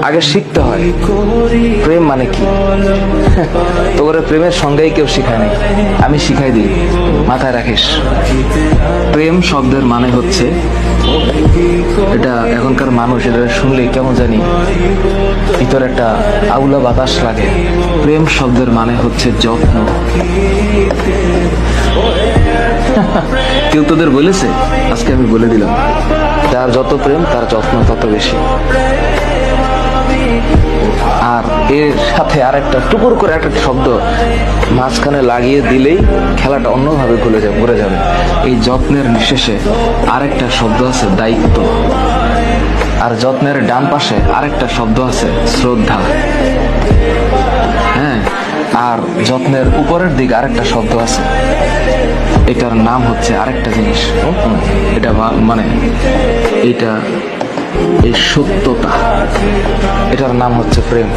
আগে শিখতে হয় প্রেম মানে কি। তোর প্রেমের সঙ্গেই কেউ শিখায় নাই, আমি শিখাই দিই, মাথায় রাখিস। প্রেম শব্দের মানে হচ্ছে, এটা এখনকার মানুষ এটা শুনলে কেমন জানি ভিতরে একটা আউলা বাতাস লাগে। প্রেম শব্দের মানে হচ্ছে যত্ন। কেউ তোদের বলেছে? আজকে আমি বলে দিলাম, যার যত প্রেম তার যত্ন তত বেশি। আর এর সাথে আরেকটা টুকুর করে একটা শব্দ মাঝখানে লাগিয়ে দিলেই খেলাটা অন্যভাবে ঘুরে যাবে। এই যত্নের নিঃশেষে আরেকটা শব্দ আছে দায়িত্ব, আর যত্নের ডান পাশে আরেকটা শব্দ আছে শ্রদ্ধা। হ্যাঁ, আর যত্নের উপরের দিকে আরেকটা শব্দ আছে, এটার নাম হচ্ছে আরেকটা জিনিস। এটা মানে এটা এই সত্যতা, এটার নাম হচ্ছে প্রেম।